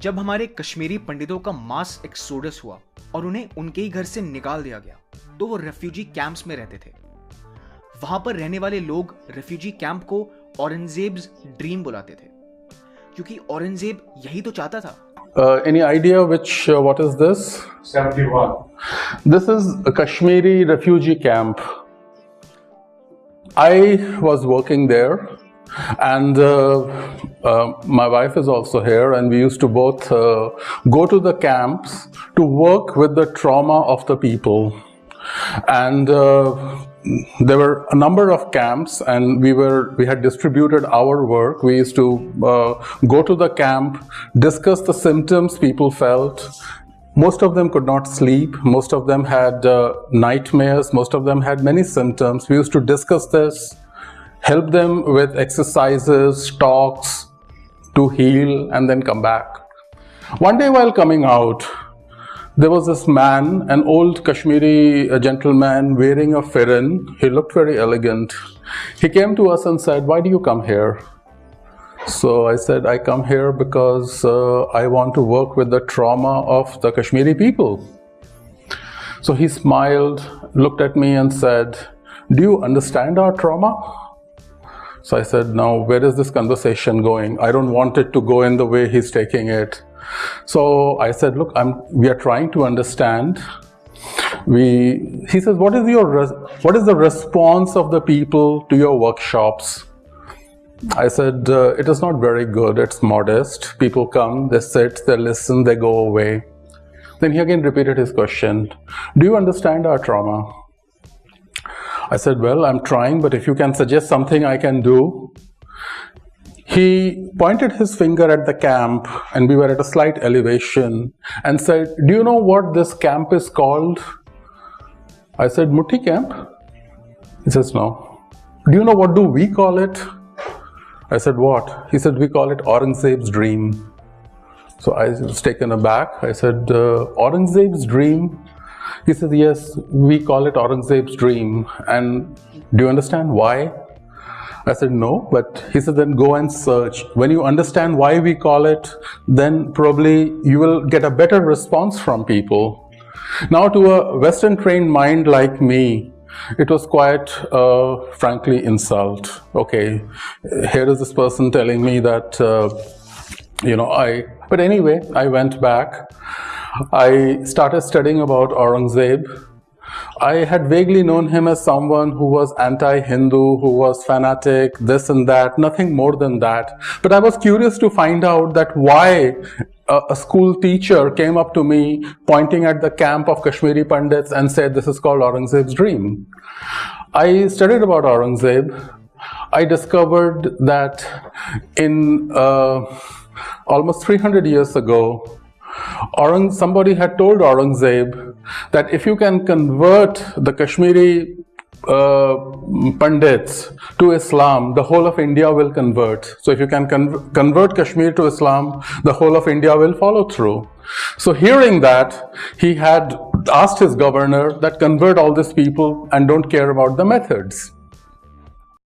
जब हमारे कश्मीरी पंडितों का मास एक्सोडस हुआ और उन्हें उनके ही घर से निकाल दिया गया, तो वो रेफ्यूजी कैंप्स में रहते थे। वहां पर रहने वाले लोग रेफ्यूजी कैंप को औरंगजेब्स ड्रीम बुलाते थे, क्योंकि औरंगजेब यही तो चाहता था। Any idea what is this? 71. This is a Kashmiri refugee camp. I was working there, and my wife is also here, and we used to both go to the camps to work with the trauma of the people. And there were a number of camps, and we had distributed our work. We used to go to the camp, discuss the symptoms people felt. Most of them could not sleep. Most of them had nightmares. Most of them had many symptoms. We used to discuss this, help them with exercises, talks to heal, and then come back. One day while coming out, there was this man, an old Kashmiri gentleman wearing a firan. He looked very elegant. He came to us and said, "Why do you come here?" So I said, "I come here because I want to work with the trauma of the Kashmiri people." So he smiled, looked at me and said, "Do you understand our trauma?" So I said, "Now, where is this conversation going? I don't want it to go in the way he's taking it." So I said, "Look, we are trying to understand." He says, what is the response of the people to your workshops?" I said, "It is not very good. It's modest. People come, they sit, they listen, they go away." Then he again repeated his question, "Do you understand our trauma?" I said, "Well, I'm trying, but if you can suggest something I can do." He pointed his finger at the camp, and we were at a slight elevation, and said, "Do you know what this camp is called?" I said, "Mutti camp." He says, "No." "Do you know what do we call it?" I said, "What?" He said, "We call it Aurangzeb's dream." So I was taken aback. I said, "Aurangzeb's dream?" He said, "Yes, we call it Aurangzeb's dream. And do you understand why?" I said, "No," but he said, "Then go and search. When you understand why we call it, then probably you will get a better response from people." Now, to a Western trained mind like me, it was quite frankly insult. Okay, here is this person telling me that, but anyway, I went back. I started studying about Aurangzeb. I had vaguely known him as someone who was anti-Hindu, who was fanatic, this and that, nothing more than that. But I was curious to find out that why a school teacher came up to me pointing at the camp of Kashmiri Pandits and said, "This is called Aurangzeb's dream." I studied about Aurangzeb. I discovered that in almost 300 years ago, somebody had told Aurangzeb that if you can convert the Kashmiri Pandits to Islam, the whole of India will convert. So if you can convert Kashmir to Islam, the whole of India will follow through. So hearing that, he had asked his governor that convert all these people and don't care about the methods.